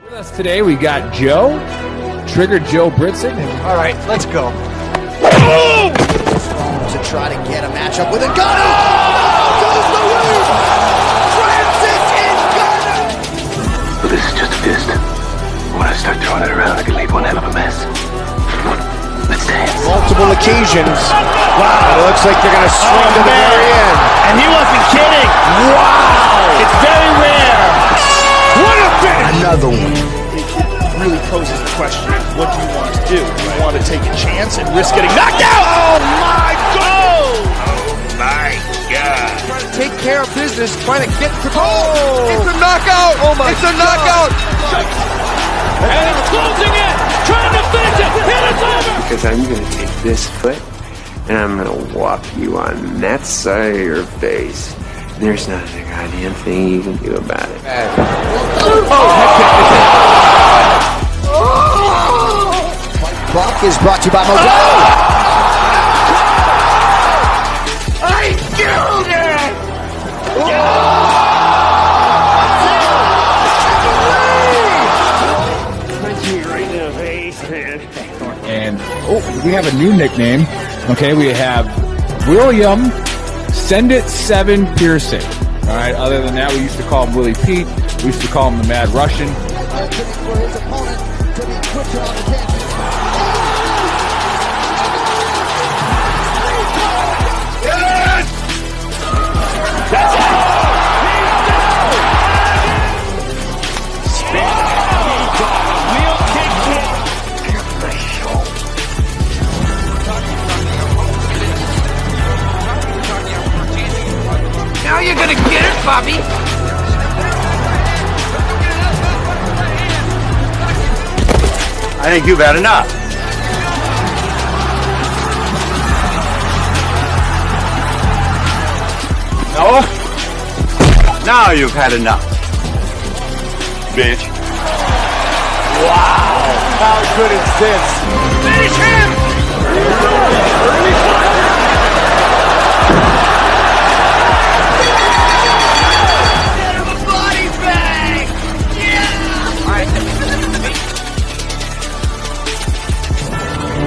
With us today, we got Joe, Trigger Joe Britson. All right, let's go. To try to get a matchup with Ngannou. Goes the win. Francis Ngannou. But this is just a fist. When I start throwing it around, I can leave one hell of a mess. Let's dance. Multiple occasions. Wow, it looks like they're going to swing to the very end. And he wasn't kidding. Wow. It's very rare. What a finish. Another one. It really poses the question, what do you want to do? Do you want to take a chance and risk getting knocked out? Oh my God. Oh my God. Trying to take care of business, trying to get to It's a knockout. Oh my It's a knockout. And it's closing in, trying to finish it, and it's over! Because I'm going to take this foot, and I'm going to whop you on that side of your face. There's not a goddamn thing you can do about it. Buck is brought to you by Modelo. I killed it! And we have a new nickname. Okay, we have William Send It 7 Pearson. All right, other than that, we used to call him Willie Pete. We used to call him the Mad Russian. For his opponent to be quicker on the tangent. Now you're gonna get it, Bobby! I think you've had enough. No? Now you've had enough. Bitch. Wow. How good is this? Finish him!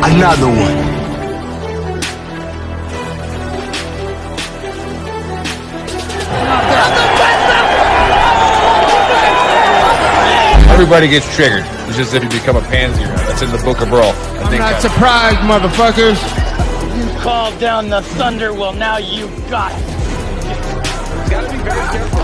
Another one. Everybody gets triggered. It's just if you become a pansy. That's in the Book of Earl. I'm not surprised, motherfuckers. You called down the thunder, well now you got it. You gotta be very careful.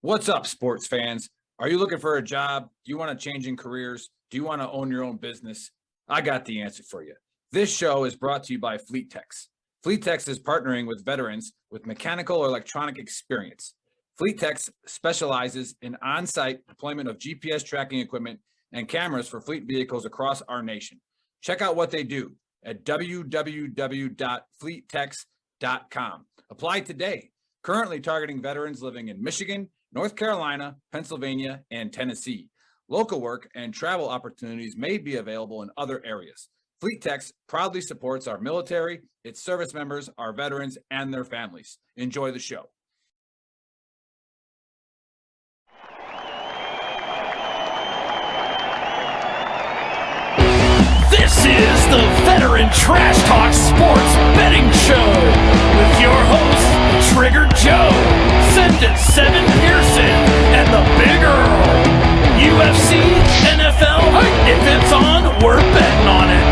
What's up, sports fans? Are you looking for a job? Do you want to change in careers? Do you want to own your own business? I got the answer for you. This show is brought to you by FleetTex. FleetTex is partnering with veterans with mechanical or electronic experience. FleetTex specializes in on-site deployment of GPS tracking equipment and cameras for fleet vehicles across our nation. Check out what they do at www.fleettex.com. Apply today. Currently targeting veterans living in Michigan, North Carolina, Pennsylvania, and Tennessee. Local work and travel opportunities may be available in other areas. FleetTex proudly supports our military, its service members, our veterans, and their families. Enjoy the show. This is the Veteran Trash Talk Sports Betting Show with your hosts, Trigger Joe, Send It 7 Pearson, and the Big Earl. UFC, NFL, if it's on, we're betting on it.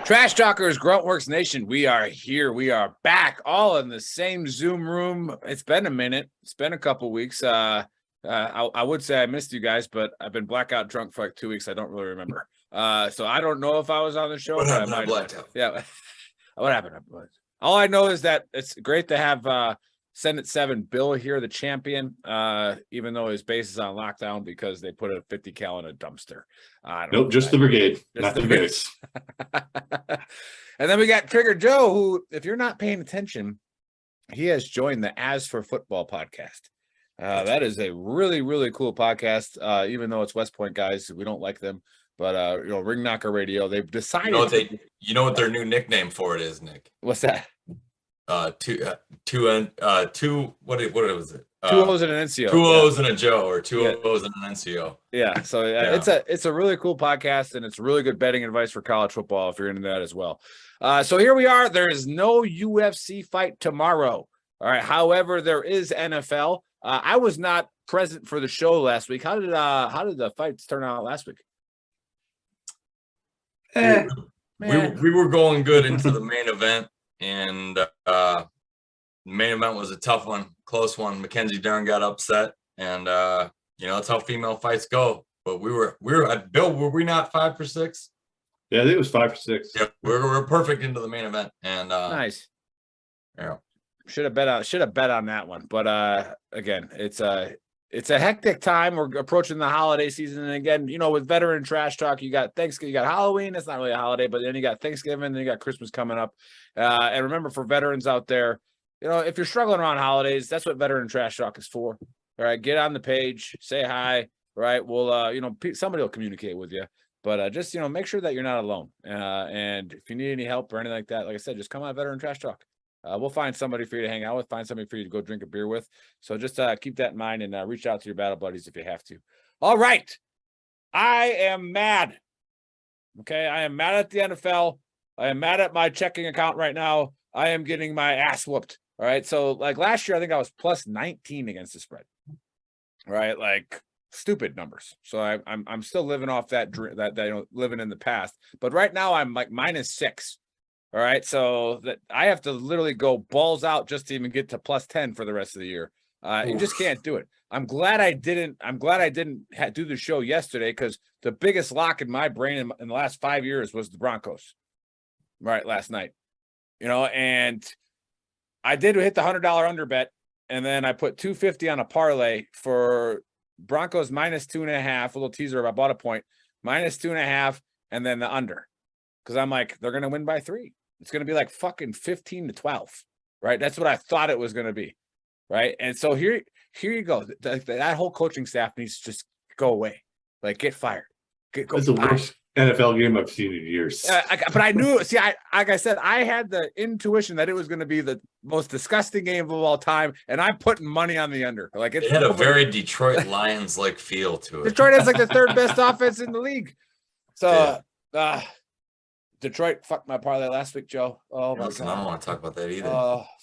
Trash Talkers, Gruntworks Nation, we are here. We are back, all in the same Zoom room. It's been a minute. It's been a couple weeks. I would say I missed you guys, but I've been blackout drunk for like 2 weeks. I don't really remember. So I don't know if I was on the show. What happened? I blacked out. Yeah. What happened? All I know is that it's great to have Send it 7. Bill here, the champion, even though his base is on lockdown because they put a 50 cal in a dumpster. Nope, just the brigade, not the base. And then we got Trigger Joe, who, if you're not paying attention, he has joined the As for Football podcast. That is a really, really cool podcast. Even though it's West Point guys, we don't like them, but Ring Knocker Radio, they've decided. You know what their new nickname for it is, Nick? What's that? Two. What was it? 2 O's and an NCO. 2 O's and a Joe, or 2 O's and an NCO. Yeah. So it's a really cool podcast, and it's really good betting advice for college football if you're into that as well. So here we are. There is no UFC fight tomorrow. All right. However, there is NFL. I was not present for the show last week. How did the fights turn out last week? We were going good into the main event, and the main event was a tough one, close one. Mackenzie Dern got upset, and that's how female fights go. But we were Bill, were we not 5 for 6? Yeah, I think it was 5 for 6. Yeah, we're perfect into the main event, and nice. Yeah, should have bet on that one. But again, it's a hectic time. We're approaching the holiday season, and again, with veteran trash talk, you got Thanksgiving, you got Halloween. It's not really a holiday, but then you got Thanksgiving, then you got Christmas coming up. And remember, for veterans out there, if you're struggling around holidays, that's what veteran trash talk is for. All right, get on the page, say hi. Right, we'll somebody will communicate with you, but just make sure that you're not alone. And if you need any help or anything like that, like I said, just come on veteran trash talk. We'll find somebody for you to hang out with, find somebody for you to go drink a beer with. So just keep that in mind and reach out to your battle buddies if you have to. All right. I am mad. Okay. I am mad at the NFL. I am mad at my checking account right now. I am getting my ass whooped. All right. So like last year, I think I was plus 19 against the spread. All right. Like stupid numbers. So I'm still living off that living in the past. But right now I'm like minus 6. All right, so that I have to literally go balls out just to even get to plus 10 for the rest of the year. You just can't do it. I'm glad I didn't do the show yesterday, because the biggest lock in my brain in the last 5 years was the Broncos. Right, last night, and I did hit the $100 under bet, and then I put $250 on a parlay for Broncos minus 2.5. A little teaser. I bought a point minus 2.5, and then the under. Because I'm like, they're going to win by 3. It's going to be like fucking 15-12, right? That's what I thought it was going to be, right? And so here you go. That whole coaching staff needs to just go away. Like, get fired. That's the worst NFL game I've seen in years. But I knew, like I said, I had the intuition that it was going to be the most disgusting game of all time, and I'm putting money on the under. Like, it had a very Detroit Lions-like feel to it. Detroit has like the 3rd best offense in the league. So, Detroit fucked my parlay last week, Joe. Oh my God. I don't want to talk about that either.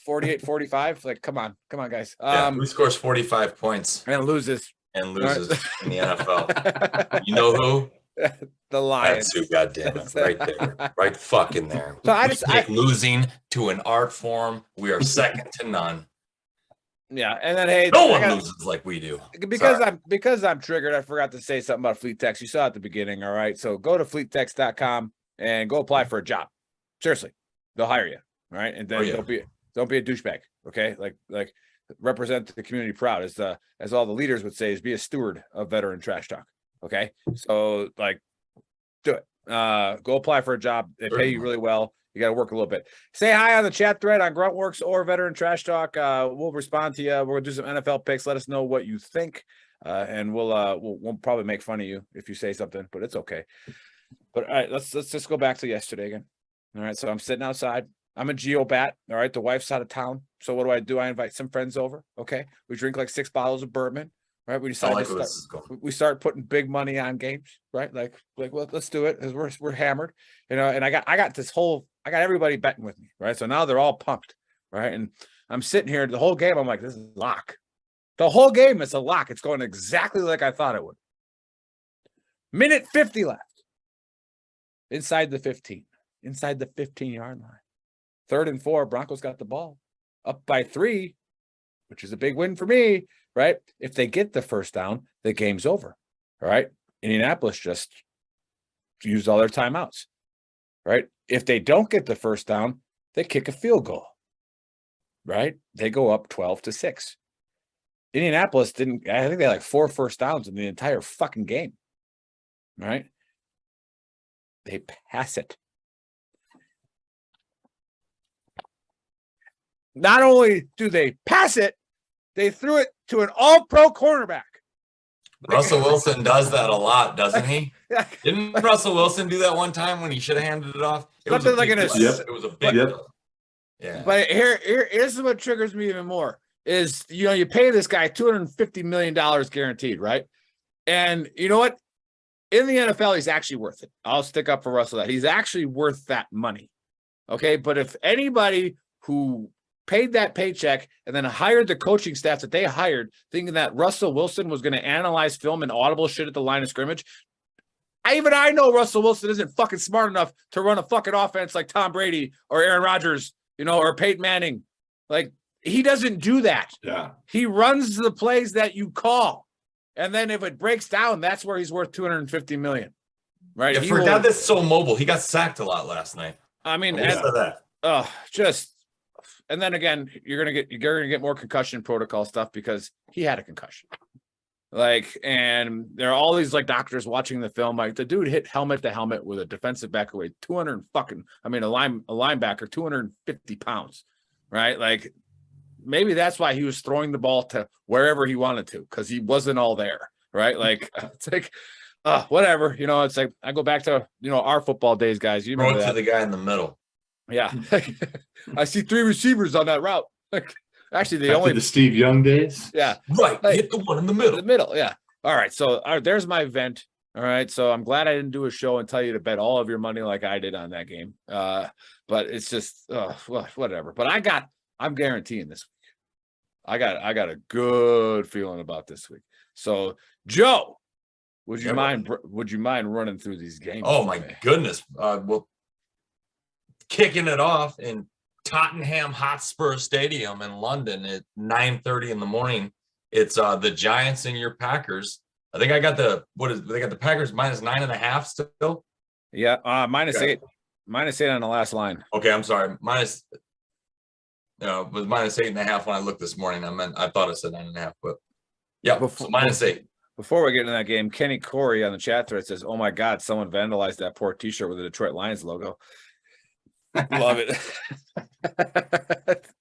48-45. Like, come on, guys. Who scores 45 points and loses in the NFL? You know who? The Lions. That's who, goddamn it, right there, right fucking there. So I take losing to an art form. We are second to none. Yeah, and then hey, no one loses like we do. Because I'm triggered. I forgot to say something about Fleet Text. You saw at the beginning. All right, so go to fleettext.com and go apply for a job. Seriously, they'll hire you. All right, and then don't be a douchebag. Okay, like represent the community proud, as all the leaders would say, is be a steward of veteran trash talk. Okay, so like, do it. Go apply for a job. They pay you really well. You got to work a little bit. Say hi on the chat thread on Gruntworks or Veteran Trash Talk. We'll respond to you. We're gonna do some NFL picks. Let us know what you think, and we'll probably make fun of you if you say something, but it's okay. But all right, let's just go back to yesterday again. All right, so I'm sitting outside. I'm a Geobat. All right, the wife's out of town. So what do? I invite some friends over. Okay, we drink like 6 bottles of bourbon. Right, we decide we start putting big money on games. Right, like well, let's do it because we're hammered. And I got everybody betting with me. Right, so now they're all pumped. Right, and I'm sitting here the whole game. I'm like, this is a lock. The whole game is a lock. It's going exactly like I thought it would. Minute 50 left. Inside the 15-yard line. 3rd and 4, Broncos got the ball. Up by 3, which is a big win for me, right? If they get the first down, the game's over, all right? Indianapolis just used all their timeouts, right? If they don't get the first down, they kick a field goal. right? They go up 12-6. Indianapolis didn't. I think they had like 4 first downs in the entire fucking game. Right? They pass it. Not only do they pass it, they threw it to an all-pro cornerback. Russell Wilson does that a lot, doesn't he? Didn't Russell Wilson do that one time when he should have handed it off? It was a big play. It was a big play. Yeah. But here's what triggers me even more is, you pay this guy $250 million guaranteed, right? And you know what? In the NFL, he's actually worth it. I'll stick up for Russell that he's actually worth that money. Okay. But if anybody who paid that paycheck and then hired the coaching staff that they hired, thinking that Russell Wilson was going to analyze film and audible shit at the line of scrimmage, I know Russell Wilson isn't fucking smart enough to run a fucking offense like Tom Brady or Aaron Rodgers, or Peyton Manning. Like, he doesn't do that. Yeah. He runs the plays that you call. And then if it breaks down, that's where he's worth $250 million. Right. Yeah, for a guy that's so mobile, he got sacked a lot last night. I mean, and then again, you're gonna get more concussion protocol stuff because he had a concussion. And there are all these doctors watching the film. Like, the dude hit helmet to helmet with a defensive back who weighed a linebacker 250 pounds, right? Like, maybe that's why he was throwing the ball to wherever he wanted to, because he wasn't all there, right? Like, it's like, whatever, it's like, I go back to our football days, guys. You remember that? To the guy in the middle. Yeah. I see 3 receivers on that route. Actually, the Steve Young days. Yeah. Right. Hit the one in the middle. The middle. Yeah. All right. So there's my vent. All right. So I'm glad I didn't do a show and tell you to bet all of your money like I did on that game. But it's just whatever. But I'm guaranteeing this week. I got a good feeling about this week. So Joe, would you mind running through these games? Oh my goodness. Well, kicking it off in Tottenham Hotspur Stadium in London at 9:30 in the morning. It's the Giants and your Packers. I think I got they got the Packers -9.5 still. Yeah, -8 on the last line. Okay, I'm sorry. It was -8.5 when I looked this morning. I thought it said 9.5, but yeah, -8. Before we get into that game, Kenny Corey on the chat thread says, "Oh my God, someone vandalized that poor T-shirt with the Detroit Lions logo." Love it.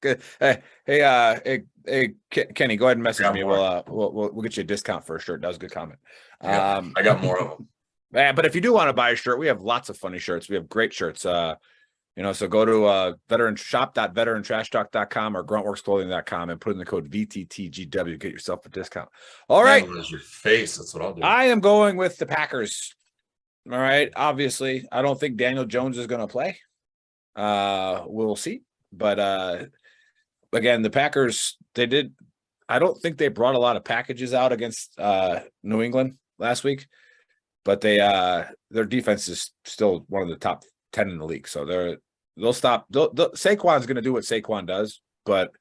Good. Hey, Kenny, go ahead and message me. We'll get you a discount for a shirt. That was a good comment. I got more of them. But if you do want to buy a shirt, we have lots of funny shirts. We have great shirts. So go to shop.veterantrashtalk.com or gruntworksclothing.com and put in the code VTTGW. Get yourself a discount. All right. Your face. That's what I'll do. I am going with the Packers. All right. Obviously, I don't think Daniel Jones is going to play. We'll see. But again, the Packers, I don't think they brought a lot of packages out against New England last week, but their defense is still one of the top 10 in the league. So they'll stop. Saquon's going to do what Saquon does, but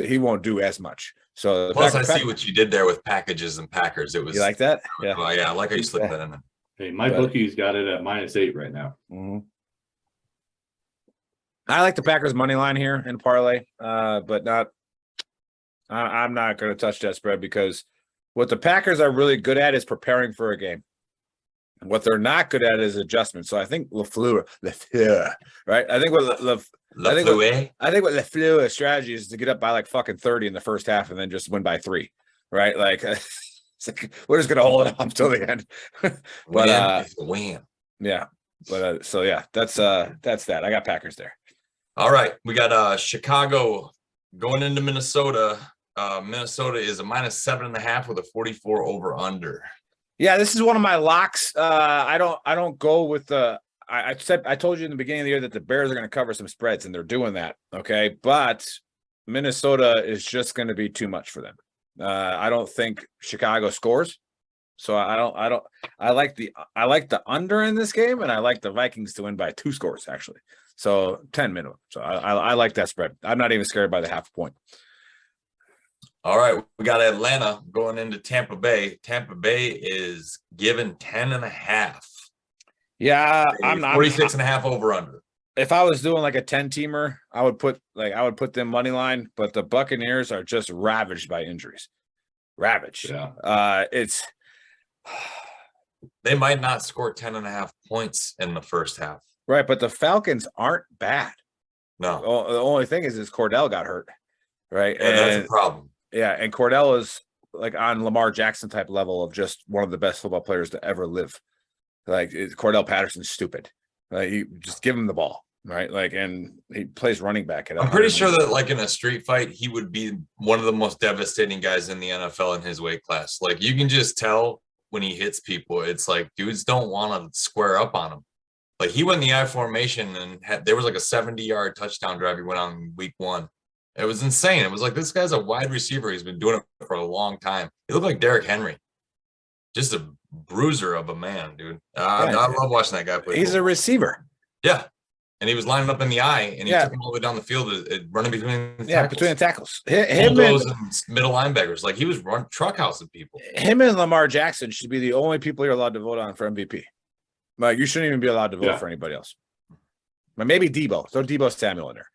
he won't do as much. So plus, I see what you did there with packages and Packers. It was, you like that? Yeah. Yeah. I like how you slipped that in there. Hey, my bookie's got it at -8 right now. Mm-hmm. I like the Packers money line here in parlay, but I'm not going to touch that spread because what the Packers are really good at is preparing for a game. What they're not good at is adjustment. So I think LaFleur, right? I think what LaFleur's strategy is to get up by fucking 30 in the first half and then just win by 3, right? We're just gonna hold it up till the end. But win. Yeah. But so yeah, that's that. I got Packers there. All right, we got Chicago going into Minnesota. Minnesota is a -7.5 with a 44 over under. Yeah, this is one of my locks. I don't go with the. I told you in the beginning of the year that the Bears are going to cover some spreads, and they're doing that. Okay, but Minnesota is just going to be too much for them. I don't think Chicago scores, so I like the under in this game, and I like the Vikings to win by 2 scores actually. So 10 minimum. So I like that spread. I'm not even scared by the half point. All right, we got Atlanta going into Tampa Bay. Tampa Bay is given 10.5. Yeah, I'm not 46.5 over under. if I was doing like a 10-teamer, I would put them money line, but the Buccaneers are just ravaged by injuries. Ravaged. Yeah. It's They might not score 10.5 points in the first half. right, but the Falcons aren't bad. No. The only thing is Cordell got hurt, right? Yeah, that's a problem. Yeah, and Cordell is like on Lamar Jackson type level of just one of the best football players to ever live. Like Cordell Patterson's stupid. Like you just give him the ball, right? Like, and he plays running back. I'm pretty sure that like in a street fight, he would be one of the most devastating guys in the NFL in his weight class. Like you can just tell when he hits people, it's like dudes don't want to square up on him. Like he went in the I formation and there was like a 70-yard touchdown drive he went on week 1. It was insane. It was like, this guy's a wide receiver. He's been doing it for a long time. He looked like Derrick Henry. Just a bruiser of a man, dude. I love watching that guy play. He's a receiver. Yeah. And he was lining up in the eye, and he took him all the way down the field, running between the tackles. Between the tackles. Him and middle linebackers. Like, he was truck housing people. Him and Lamar Jackson should be the only people you're allowed to vote on for MVP. Like, you shouldn't even be allowed to vote for anybody else. But maybe Debo. Throw Debo Samuel in there.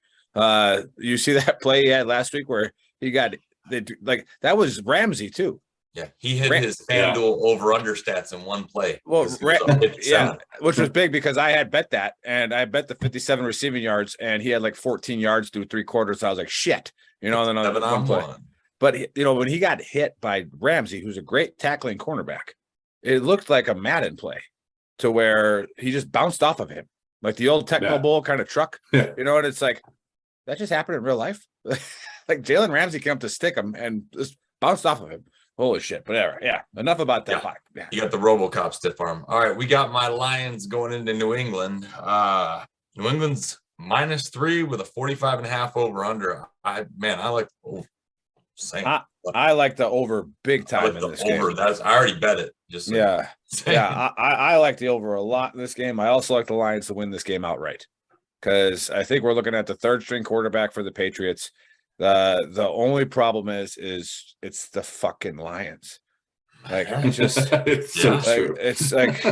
You see that play he had last week where he got like that was Ramsey too. Yeah, he hit his FanDuel over-under stats in one play. Well, which was big because I had bet that, and I bet the 57 receiving yards, and he had like 14 yards through 3 quarters. So I was like, shit, and then on one play. But when he got hit by Ramsey, who's a great tackling cornerback, it looked like a Madden play to where he just bounced off of him, like the old Tecmo Bowl kind of truck. And it's like that just happened in real life. Like Jalen Ramsey came up to stick him and just bounced off of him. Holy shit. But enough about that. Yeah. You got the RoboCop stiff arm. All right, we got my Lions going into New England. New England's -3 with a 45.5 over under. I like I like the over big time in this game. I already bet it. I like the over a lot in this game. I also like the Lions to win this game outright because I think we're looking at the 3rd string quarterback for the Patriots. The only problem is it's the fucking Lions. Like it's just it's so true. It's like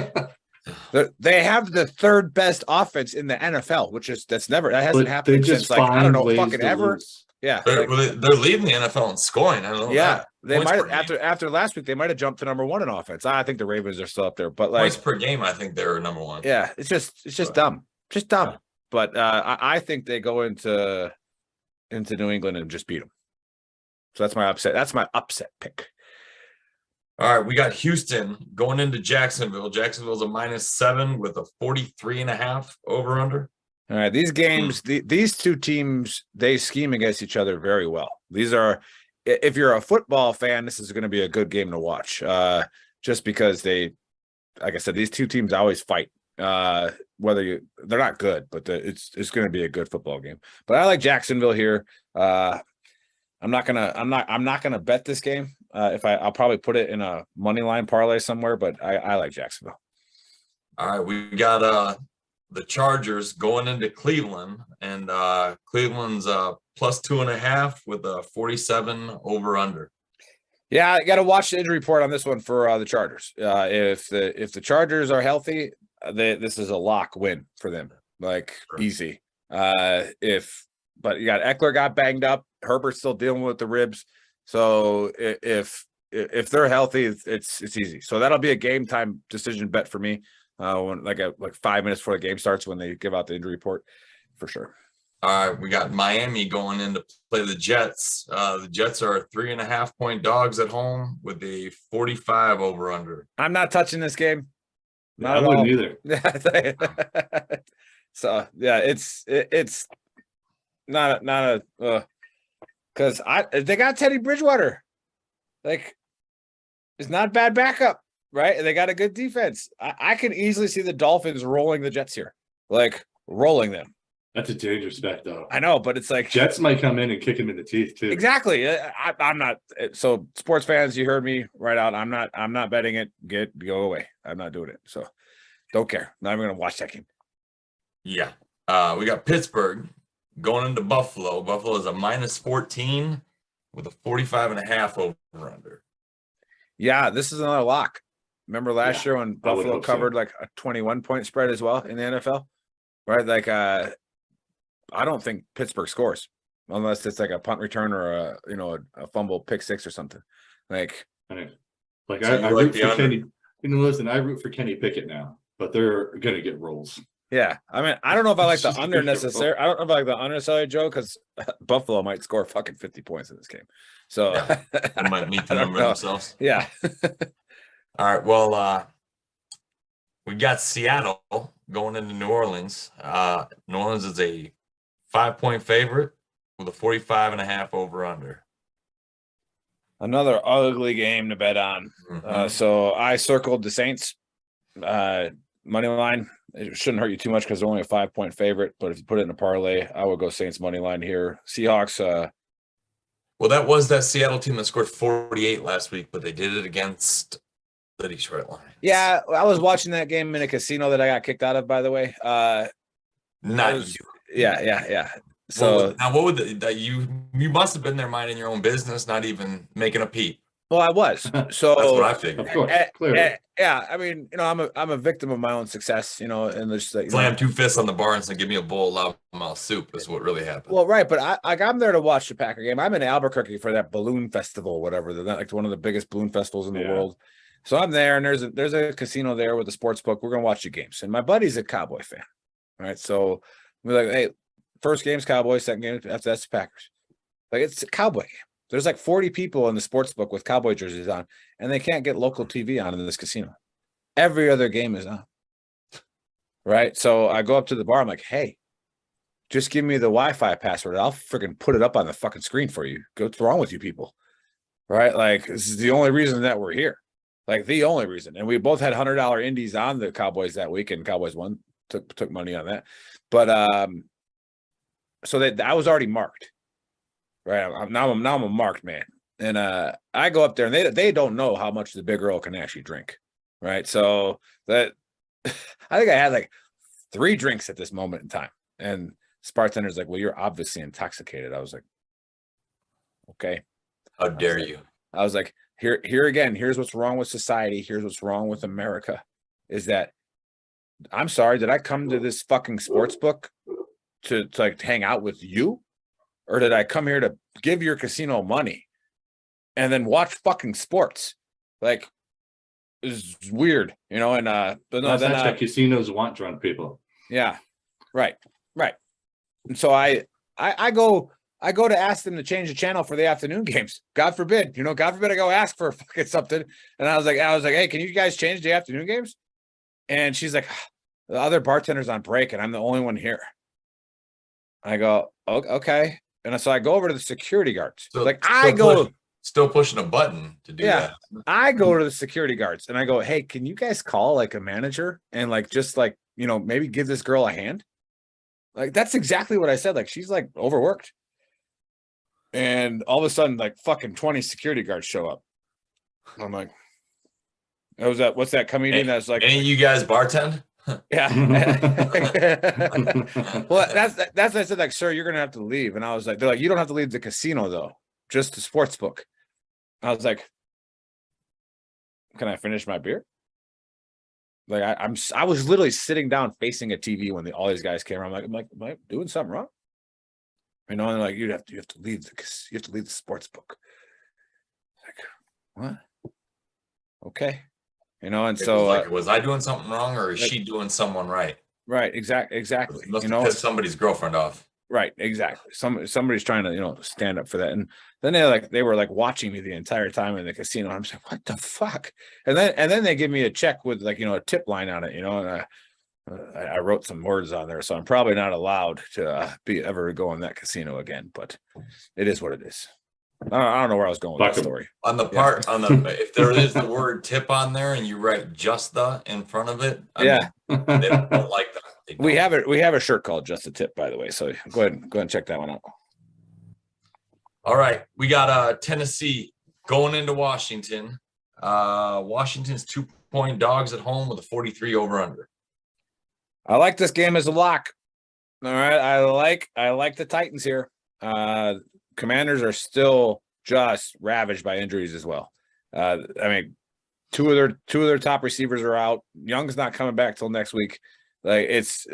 they have the 3rd best offense in the NFL, that hasn't happened since like I don't know fucking ever. Lose. Yeah, they're leading the NFL in scoring. I don't know. Yeah, they might after last week they might have jumped to number 1 in offense. I think the Ravens are still up there, but like points per game, I think they're number 1. Yeah, it's just dumb, dumb. But I think they go into New England and just beat them. So that's my upset. That's my upset pick. All right, we got Houston going into Jacksonville. Jacksonville's a -7 with a 43.5 over under. All right, these games, these two teams, they scheme against each other very well. These are, if you're a football fan, this is going to be a good game to watch. Just because like I said, these two teams always fight. They're not good, but it's going to be a good football game. But I like Jacksonville here. I'm not gonna bet this game. I'll probably put it in a money line parlay somewhere, but I like Jacksonville. All right, we got the Chargers going into Cleveland, and Cleveland's +2.5 with a 47 over under. Yeah, I got to watch the injury report on this one for the Chargers. If the Chargers are healthy, this is a lock win for them, like easy. But you got Eckler got banged up, Herbert's still dealing with the ribs, so if they're healthy, it's easy. So that'll be a game time decision bet for me. When like 5 minutes before the game starts, when they give out the injury report, for sure. All right, we got Miami going in to play the Jets. The Jets are 3.5-point dogs at home with a 45 over under. I'm not touching this game. I wouldn't either. So yeah, it's not a because they got Teddy Bridgewater, like it's not a bad backup, right? They got a good defense. I can easily see the Dolphins rolling the Jets here, like rolling them. That's a dangerous bet, though. I know, but it's like Jets might come in and kick him in the teeth too. Exactly. I'm not. So sports fans, you heard me right out. I'm not betting it. Go away. I'm not doing it. So don't care. Not even gonna watch that game. Yeah. We got Pittsburgh going into Buffalo. Buffalo is a -14 with a 45.5 over under. Yeah, this is another lock. Remember last year when Buffalo covered like a 21-point spread as well in the NFL, right? Like I don't think Pittsburgh scores unless it's like a punt return or a fumble pick six or something. Like, I So you like root the for under? Kenny. Listen, I root for Kenny Pickett now, but they're gonna get rolls. yeah, I mean, I don't know if I like the Just under gonna get necessary. I don't know if I like the under necessarily, Joe, because Buffalo might score fucking 50 points in this game. So Yeah, they might meet the I don't number know. themselves. Yeah. All right. Well, we got Seattle going into New Orleans. New Orleans is a 5-point favorite with a 45.5 over under. Another ugly game to bet on. So I circled the Saints money line. It shouldn't hurt you too much because they're only a 5-point favorite. But if you put it in a parlay, I would go Saints money line here. Seahawks. Well, that was that Seattle team that scored 48 last week, but they did it against the Detroit Lions. Yeah, I was watching that game in a casino that I got kicked out of, by the way. Not you. Yeah. So now, what would that you must have been there minding your own business, not even making a peep. well, I was. So That's what I figured. Of course, clearly. yeah. I mean, I'm a victim of my own success, and just like Slam 2 fists on the bar and say, "Give me a bowl of loudmouth soup." Is what really happened. Well, right, but I'm there to watch the Packer game. I'm in Albuquerque for that balloon festival, whatever. They're like one of the biggest balloon festivals in the world. So I'm there, and there's a casino there with a sports book. We're gonna watch the games, and my buddy's a Cowboy fan. All right, so we're like, hey, first game's Cowboys, second game that's Packers. Like it's a Cowboy game. There's like 40 people in the sports book with Cowboy jerseys on, and they can't get local TV on in this casino. Every other game is on. Right, so I go up to the bar. I'm like, hey, just give me the Wi-Fi password. I'll freaking put it up on the fucking screen for you. What's wrong with you people? Right, like this is the only reason that we're here. Like the only reason. And we both had $100 indies on the Cowboys that week, and Cowboys won, took money on that. But so that I was already marked. Right. Now I'm a marked man. And I go up there and they don't know how much the Big Earl can actually drink. Right. So that I think I had like 3 drinks at this moment in time. And this bartender's like, well, you're obviously intoxicated. I was like, okay. How dare you? I was like, here again, here's what's wrong with society. Here's what's wrong with America is that I'm sorry, did I come to this fucking sports book to like hang out with you? Or did I come here to give your casino money and then watch fucking sports? Like, it's weird, and but no, That's actually casinos want drunk people. Yeah, right. And so I go to ask them to change the channel for the afternoon games. God forbid, God forbid I go ask for fucking something. And I was like, hey, can you guys change the afternoon games? And she's like, the other bartender's on break and I'm the only one here. I go, okay. And so I go over to the security guards. So still pushing a button to do that. I go to the security guards and I go, hey, can you guys call like a manager and like just like, maybe give this girl a hand? Like that's exactly what I said. Like she's like overworked. And all of a sudden, like fucking 20 security guards show up. I'm like, what's that comedian that's like, ain't you guys bartend? Yeah. Well, that's what I said, like, sir, you're gonna have to leave. And I was like, they're like, you don't have to leave the casino though, just the sports book. I was like, can I finish my beer? Like I was literally sitting down facing a TV when all these guys came around. I'm like, am I doing something wrong? And they're like, you have to leave the sports book. Like, what? Okay. And so like, was I doing something wrong or is she doing someone right? Right, exactly. Must have pissed somebody's girlfriend off. Right, exactly. Somebody's trying to, stand up for that. And then they were like watching me the entire time in the casino. I'm just like, what the fuck? And then they give me a check with like, a tip line on it, and I wrote some words on there. So I'm probably not allowed to ever go in that casino again, but it is what it is. I don't know where I was going with that story. On the part, if there is the word tip on there and you write just the in front of it, they don't like that. We have a shirt called Just a Tip, by the way. So go ahead and check that one out. All right. We got Tennessee going into Washington. Washington's 2-point dogs at home with a 43 over under. I like this game as a lock. All right. I like the Titans here. Commanders are still just ravaged by injuries as well. I mean, two of their top receivers are out. Young's not coming back till next week. Like it's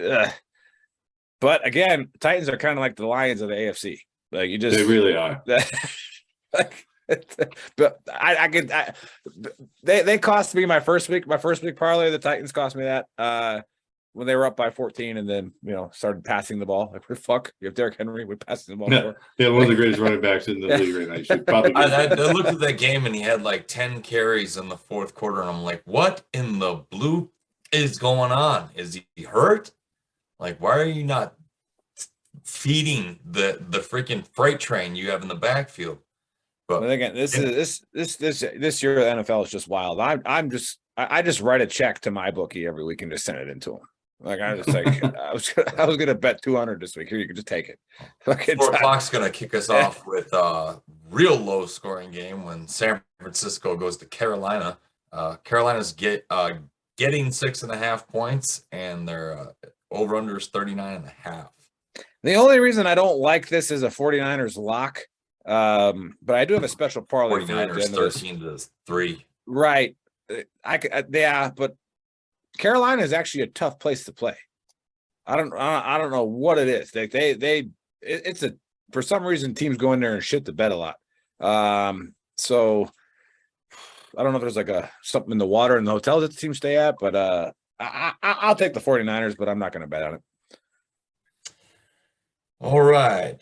But again, Titans are kind of like the Lions of the AFC. Like you just They really are. like, but they cost me my first week parlay. The Titans cost me that when they were up by 14 and then started passing the ball. Like fuck, you have Derrick Henry with passing the ball. Yeah, one of the greatest running backs in the league right now. You should probably I looked at that game and he had like 10 carries in the fourth quarter, and I'm like, what in the blue is going on? Is he hurt? Like, why are you not feeding the freaking freight train you have in the backfield? But again, this year the NFL is just wild. I just write a check to my bookie every week and just send it into him. Like I was gonna bet 200 this week. Here, you can just take it. 4 o'clock's gonna kick us off with a real low scoring game when San Francisco goes to Carolina. Carolina's getting 6.5 points, and their over under is 39.5. The only reason I don't like this is a 49ers lock. But I do have a special parlay. 49ers 13-3. Right. But Carolina is actually a tough place to play. I don't know what it is. It's for some reason teams go in there and shit the bed a lot. So I don't know if there's like something in the water in the hotels that the teams stay at, but I'll take the 49ers, but I'm not going to bet on it. All right.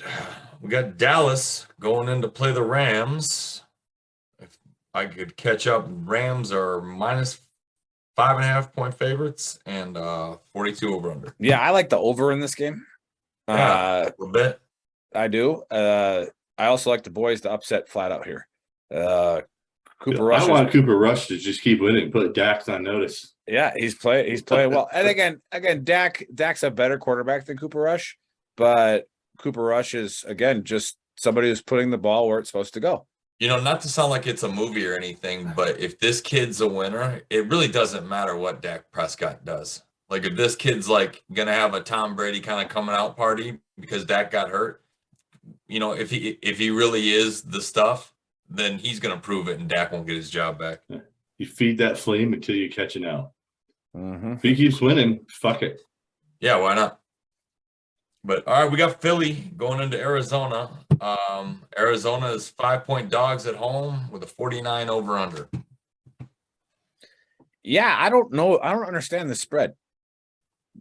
We got Dallas going in to play the Rams. If I could catch up, Rams are minus 5.5 point favorites and 42 over under. Yeah, I like the over in this game. Yeah, a little bit. I do. I also like the boys to upset flat out here. Cooper Rush. I want Cooper Rush to just keep winning, put Dax on notice. Yeah, he's playing well. And again, Dak's a better quarterback than Cooper Rush, but Cooper Rush is again just somebody who's putting the ball where it's supposed to go. Not to sound like it's a movie or anything, but if this kid's a winner, it really doesn't matter what Dak Prescott does. Like if this kid's like gonna have a Tom Brady kind of coming out party because Dak got hurt, if he really is the stuff, then he's gonna prove it and Dak won't get his job back. You feed that flame until you catch it out. Mm-hmm. If he keeps winning, fuck it. Yeah, why not? But all right, we got Philly going into Arizona. Arizona is 5-point dogs at home with a 49 over under. Yeah, I don't know. I don't understand the spread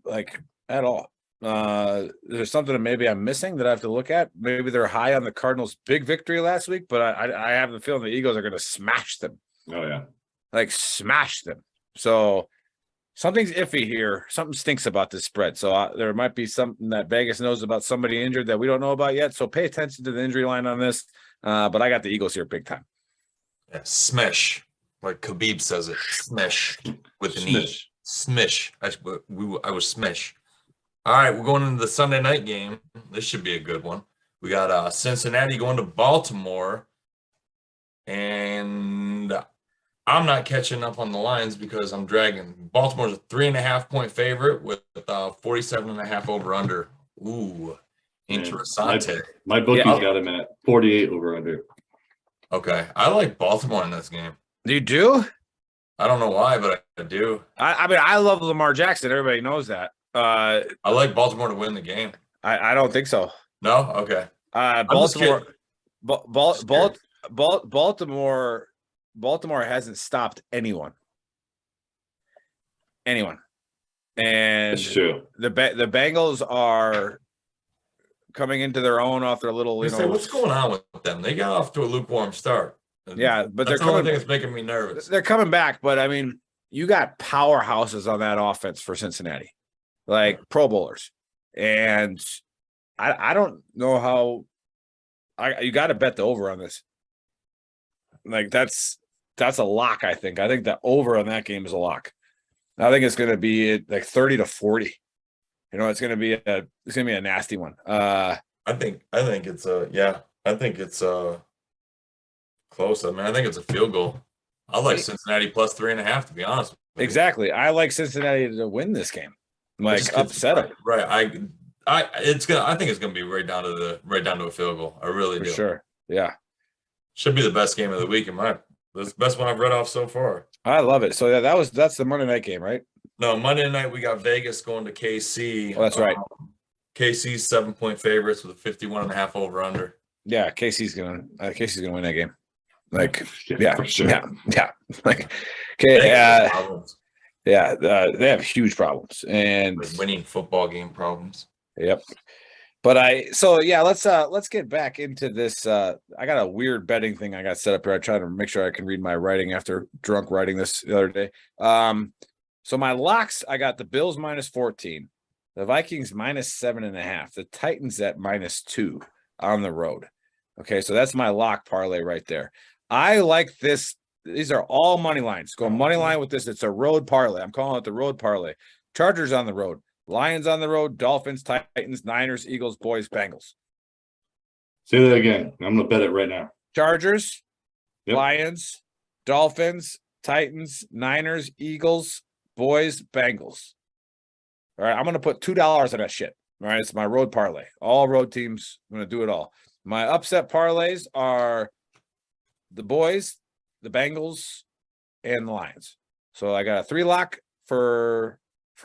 like at all. There's something that maybe I'm missing that I have to look at. Maybe they're high on the Cardinals' big victory last week, but I have the feeling the Eagles are going to smash them. Oh yeah, like smash them. So something's iffy here. Something stinks about this spread. So there might be something that Vegas knows about somebody injured that we don't know about yet. So pay attention to the injury line on this. But I got the Eagles here big time. Yeah, smish, like Khabib says it. Smish with an E. Smish. I was smish. All right, we're going into the Sunday night game. This should be a good one. We got Cincinnati going to Baltimore, and I'm not catching up on the lines because I'm dragging. Baltimore's a 3.5 point favorite with 47.5 over under. Ooh, interessante. My bookie's got him at 48 over under. Okay, I like Baltimore in this game. You do? I don't know why, but I do. I mean, I love Lamar Jackson. Everybody knows that. I like Baltimore to win the game. I don't think so. No? Okay. Baltimore hasn't stopped anyone. And that's true. The Bengals are coming into their own off their little. What's going on with them? They got off to a lukewarm start. Yeah, but that's the only thing that's making me nervous. They're coming back, but I mean, you got powerhouses on that offense for Cincinnati, like Pro Bowlers, and I don't know how. You got to bet the over on this. Like that's a lock. I think the over on that game is a lock. I think it's going to be like 30-40. It's going to be a nasty one. I think it's close. I mean, I think it's a field goal. I like Cincinnati plus 3.5 to be honest with you. Exactly. I like Cincinnati to win this game. Like upset them. Right. I think it's gonna be right down to a field goal. I really do. For sure. Yeah. Should be the best game of the week that's the best one I've read off so far. I love it. So that's the Monday night game, right? No, Monday night we got Vegas going to KC. Oh, that's right. KC's 7-point favorites with a 51.5 over under. Yeah, Casey's gonna win that game. Like, for sure. yeah. Like, okay, they have huge problems and Like winning football game problems. Yep. But let's get back into this. I got a weird betting thing I got set up here. I try to make sure I can read my writing after drunk writing this the other day. So my locks, I got the Bills -14, the Vikings -7.5, the Titans at -2 on the road. Okay, so that's my lock parlay right there. I like this. These are all money lines. Go money line with this. It's a road parlay. I'm calling it the road parlay. Chargers on the road. Lions on the road, Dolphins, Titans, Niners, Eagles, Boys, Bengals. Say that again. I'm going to bet it right now. Chargers, Lions, Dolphins, Titans, Niners, Eagles, Boys, Bengals. All right, I'm going to put $2 on that shit. All right, it's my road parlay. All road teams, I'm going to do it all. My upset parlays are the Boys, the Bengals, and the Lions. So I got a 3-lock for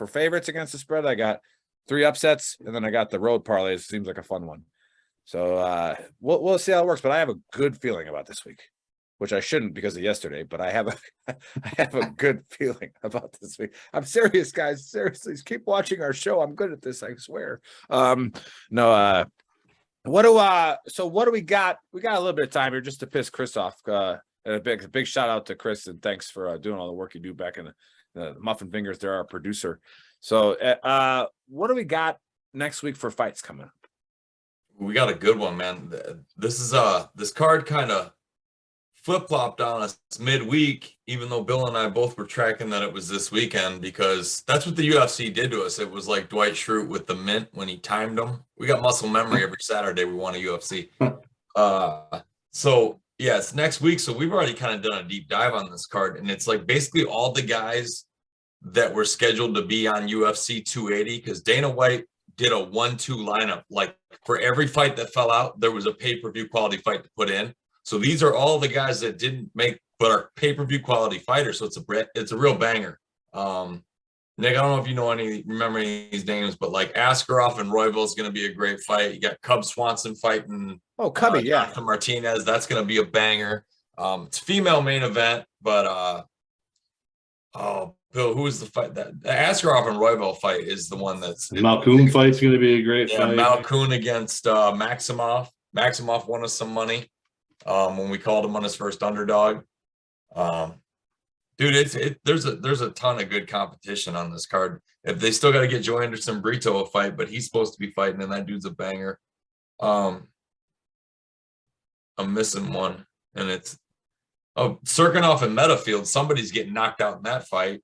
favorites against the spread. I got 3 upsets, and then I got the road parlays. It seems like a fun one. So we'll see how it works. But I have a good feeling about this week, which I shouldn't because of yesterday. But I have a good feeling about this week. I'm serious, guys. Seriously, keep watching our show. I'm good at this, I swear. So what do we got? We got a little bit of time here just to piss Chris off. And a big shout out to Chris and thanks for doing all the work you do back in the Muffin Fingers. They're our producer. So what do we got next week for fights coming up? We got a good one, man. This is this card kind of flip-flopped on us midweek, even though Bill and I both were tracking that it was this weekend, because that's what the UFC did to us. It was like Dwight Schrute with the mint when he timed them. We got muscle memory every Saturday we want a UFC. So yeah, it's next week. So we've already kind of done a deep dive on this card, and it's like basically all the guys that were scheduled to be on UFC 280, because Dana White did a 1-2 lineup. Like for every fight that fell out, there was a pay-per-view quality fight to put in. So these are all the guys that didn't make, but are pay-per-view quality fighters. So it's a real banger. Nick, I don't know if you remember any of these names, but like Askarov and Royval is going to be a great fight. You got Cub Swanson fighting. Oh, Cubby, Jonathan Martinez. That's going to be a banger. It's female main event, but Bill, who is the fight? The Askarov and Royval fight is the one that's Malkoun fight's going to be a great fight. Malkoun against Maximov. Maximov won us some money when we called him on his first underdog. Dude, there's a ton of good competition on this card. If they still got to get Joe Anderson Brito a fight, but he's supposed to be fighting, and that dude's a banger. I'm missing one, and it's Serkinov and Metafield. Somebody's getting knocked out in that fight.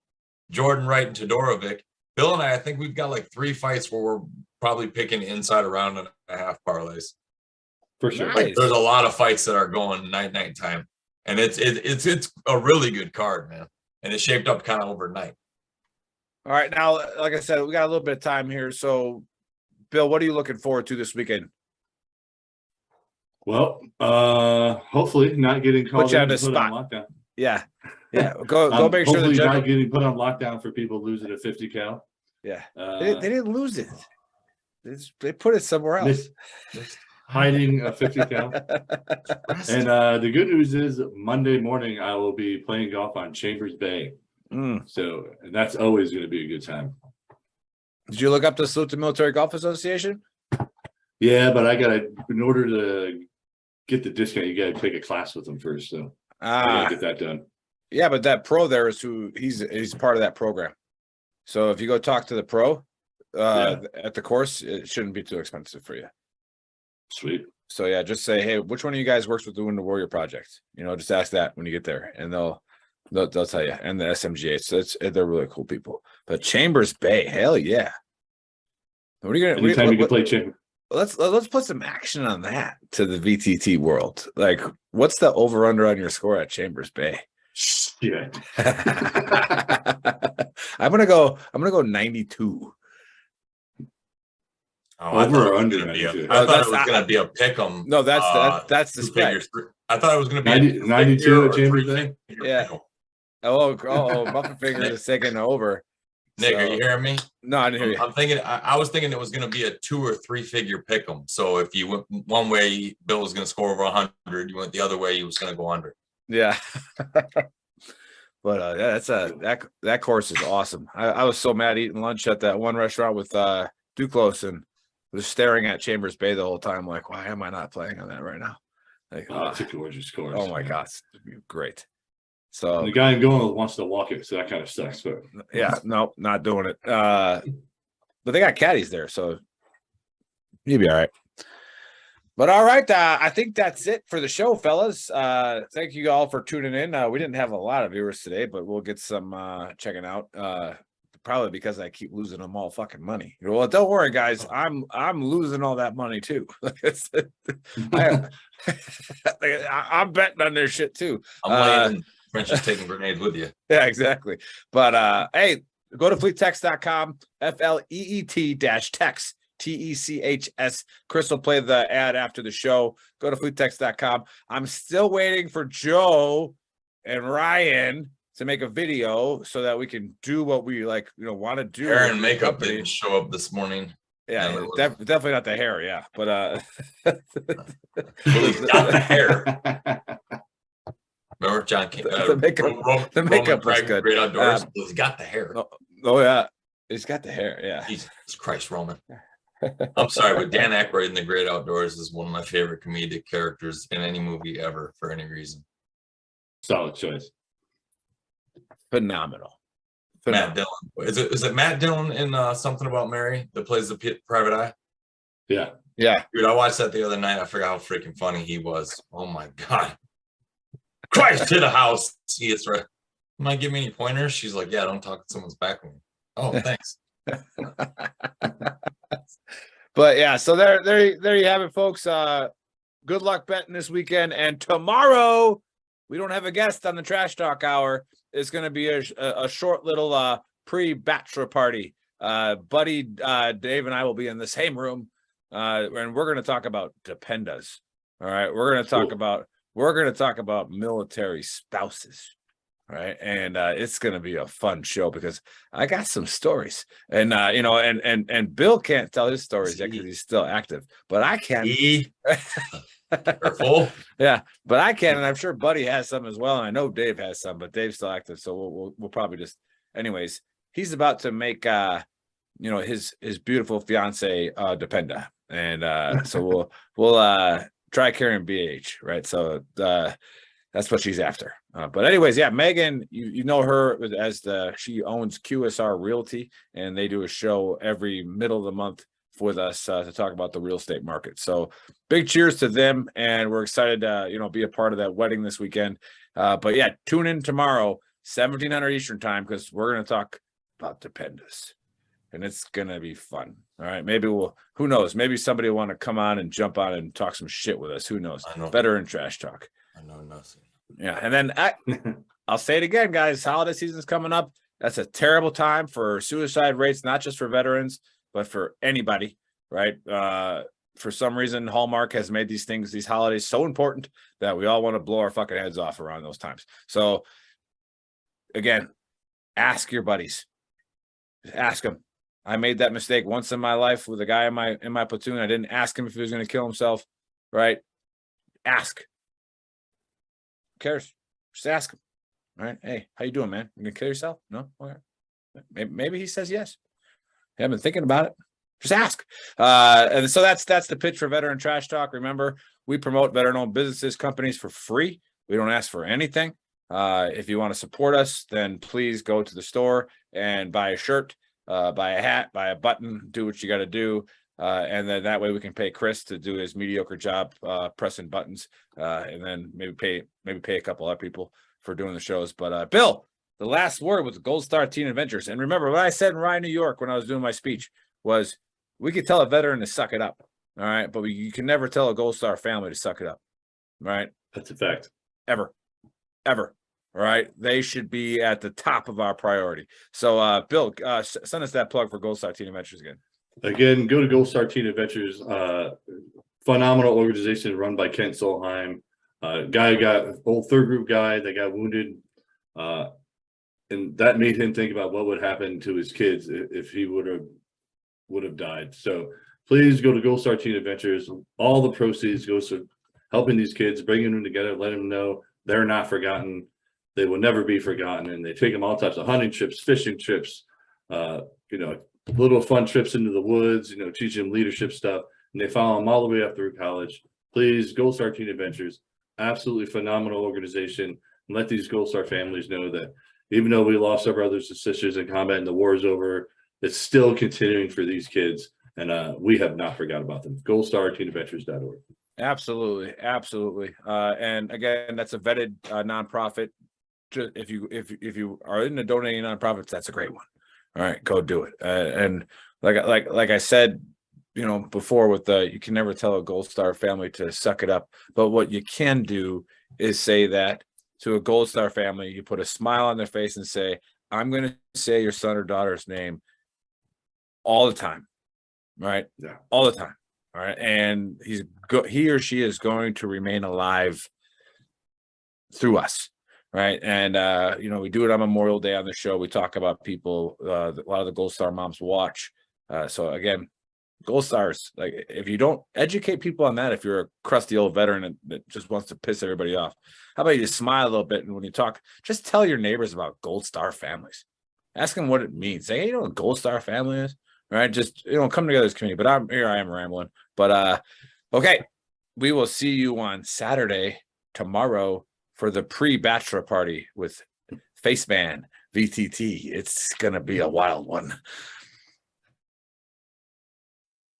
Jordan Wright and Todorovic. Bill and I think we've got like 3 fights where we're probably picking inside a round and a half parlays. For sure. Like, there's a lot of fights that are going night time. And it's a really good card, man. And it's shaped up kind of overnight. All right. Now, like I said, we got a little bit of time here. So, Bill, what are you looking forward to this weekend? Well, hopefully not getting called put you on the put spot. on lockdown. Yeah. Go make sure the general... not getting put on lockdown for people losing a 50 cal. Yeah. They didn't lose it. They put it somewhere else. Hiding a 50 cal. And the good news is Monday morning I will be playing golf on Chambers Bay. So that's always going to be a good time. Did you look up the Salute to Military Golf Association? Yeah, but in order to get the discount, you got to take a class with them first. So I got to get that done. Yeah, but that pro there is he's part of that program. So if you go talk to the pro at the course, it shouldn't be too expensive for you. Sweet. So yeah, just say, hey, which one of you guys works with the Winter Warrior Project? Just ask that when you get there, and they'll tell you. And the SMGA, so they're really cool people. But Chambers Bay, hell yeah. What are you gonna? Anytime you can play Chambers. Let's put some action on that to the VTT world. Like, what's the over under on your score at Chambers Bay? Yeah. I'm gonna go 92. Over or under? I thought it was going to be a pick 'em. No, that's the spread. I thought it was going to be 92 at Chambers Bay. Yeah. Oh, Muffin Fingers is taking over. Nick, are you hearing me? No, I didn't hear you. I'm thinking. I was thinking it was going to be a 2 or 3 figure pick 'em. So if you went one way, Bill was going to score over 100. You went the other way, he was going to go under. Yeah. But yeah, that course is awesome. I was so mad eating lunch at that one restaurant with Duclos and was staring at Chambers Bay the whole time. Like, why am I not playing on that right now? Like, it's a gorgeous course. Oh my God, great. So and the guy I'm going with wants to walk it, so that kind of sucks. But yeah, no, not doing it. But they got caddies there, so you'll be all right. But all right, I think that's it for the show, fellas. Thank you all for tuning in. We didn't have a lot of viewers today, but we'll get some checking out. Probably because I keep losing them all fucking money. Well, don't worry, guys. I'm losing all that money too. I'm betting on their shit too. I'm laying French is taking grenades with you. Yeah, exactly. But hey, go to fleettex.com, FLEET-text. TECHS. Chris will play the ad after the show. Go to fleettex.com. I'm still waiting for Joe and Ryan to make a video so that we can do what we want to do. Hair and makeup didn't show up this morning. Yeah, definitely not the hair. Yeah, but well, he's got the hair. Remember John King? The makeup was good. Great Outdoors. He's got the hair. Oh yeah, he's got the hair. Yeah. Jesus Christ, Roman. I'm sorry, but Dan Aykroyd in The Great Outdoors is one of my favorite comedic characters in any movie ever for any reason. Solid choice. Phenomenal. Matt Dillon. Is it Matt Dillon in Something About Mary that plays the private eye? Yeah. Yeah. Dude, I watched that the other night. I forgot how freaking funny he was. Oh my God. Christ to the house. See, it's right. Might give me any pointers? She's like, yeah, don't talk to someone's back with me. Oh, thanks. But yeah, so there you have it, folks. Good luck betting this weekend. And tomorrow, we don't have a guest on the Trash Talk Hour. It's going to be a short little pre-bachelor party. Buddy Dave and I will be in the same room, and we're going to talk about dependas. All right, we're going to talk about military spouses. Right. And it's going to be a fun show because I got some stories and, and Bill can't tell his stories yet because he's still active, but I can. Careful. Yeah, but I can. And I'm sure Buddy has some as well. And I know Dave has some, but Dave's still active. So we'll probably just, anyways, he's about to make, his beautiful fiance, Dependa. And so we'll try carrying BH. Right. So that's what she's after. But anyways, yeah, Megan, you know her as she owns QSR Realty, and they do a show every middle of the month with us to talk about the real estate market. So big cheers to them, and we're excited to be a part of that wedding this weekend. But yeah, tune in tomorrow, 1700 Eastern time, because we're going to talk about dependas, and it's going to be fun. All right, maybe who knows? Maybe somebody will want to come on and jump on and talk some shit with us. Who knows? Better in trash talk. I know nothing. Yeah, and then I'll say it again, guys. Holiday season's coming up. That's a terrible time for suicide rates, not just for veterans, but for anybody, right? For some reason, Hallmark has made these holidays so important that we all want to blow our fucking heads off around those times. So, again, ask your buddies. Just ask them. I made that mistake once in my life with a guy in my platoon. I didn't ask him if he was going to kill himself, right? Ask. Who cares? Just ask him. All right. Hey, how you doing, man? You gonna kill yourself? No? All right. Maybe he says yes. I haven't been thinking about it. Just ask. And so that's the pitch for Veteran Trash Talk. Remember, we promote veteran-owned businesses, companies for free. We don't ask for anything. If you want to support us, then please go to the store and buy a shirt, buy a hat, buy a button, do what you got to do. And then that way we can pay Chris to do his mediocre job pressing buttons, and then maybe pay a couple other people for doing the shows. But Bill, the last word with the Gold Star Teen Adventures. And remember what I said in Rye, New York when I was doing my speech was we could tell a veteran to suck it up. All right. But you can never tell a Gold Star family to suck it up. All right. That's a fact. Ever. All right. They should be at the top of our priority. So Bill, send us that plug for Gold Star Teen Adventures again. Again, go to Gold Star Teen Adventures. Phenomenal organization run by Kent Solheim. Old third group guy that got wounded and that made him think about what would happen to his kids if he would have died. So please go to Gold Star Teen Adventures. All the proceeds goes to helping these kids, bringing them together, letting them know they're not forgotten. They will never be forgotten. And they take them all types of hunting trips, fishing trips, little fun trips into the woods, teach them leadership stuff. And they follow them all the way up through college. Please, Gold Star Teen Adventures, absolutely phenomenal organization. And let these Gold Star families know that even though we lost our brothers and sisters in combat and the war is over, it's still continuing for these kids. And we have not forgot about them. goldstarteenadventures.org. Absolutely. And again, that's a vetted nonprofit. If you are into donating nonprofits, that's a great one. All right, go do it. And like I said, before with you can never tell a Gold Star family to suck it up. But what you can do is say that to a Gold Star family, you put a smile on their face and say, I'm going to say your son or daughter's name all the time. Right? Yeah. All the time. All right. And he or she is going to remain alive through us. Right. And, we do it on Memorial Day on the show. We talk about people, a lot of the Gold Star moms watch. So again, Gold Stars, like if you don't educate people on that, if you're a crusty old veteran that just wants to piss everybody off, how about you just smile a little bit? And when you talk, just tell your neighbors about Gold Star families. Ask them what it means. Say, hey, you know what a Gold Star family is? Right. Just, come together as a community. But I am rambling. But okay. We will see you on Saturday, tomorrow, for the pre-bachelor party with Faceman VTT. It's gonna be a wild one.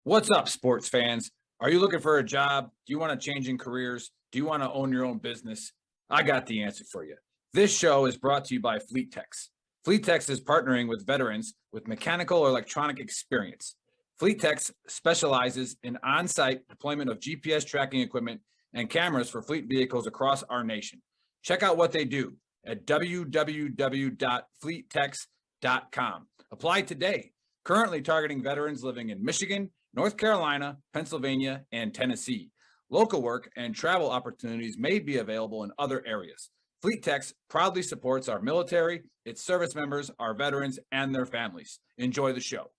What's up, sports fans? Are you looking for a job? Do you want to change in careers? Do you want to own your own business? I got the answer for you. This show is brought to you by Fleet Techs. Fleet Techs is partnering with veterans with mechanical or electronic experience. Fleet Techs specializes in on-site deployment of GPS tracking equipment and cameras for fleet vehicles across our nation. Check out what they do at www.fleettechs.com. Apply today. Currently targeting veterans living in Michigan, North Carolina, Pennsylvania, and Tennessee. Local work and travel opportunities may be available in other areas. Fleet Techs proudly supports our military, its service members, our veterans, and their families. Enjoy the show.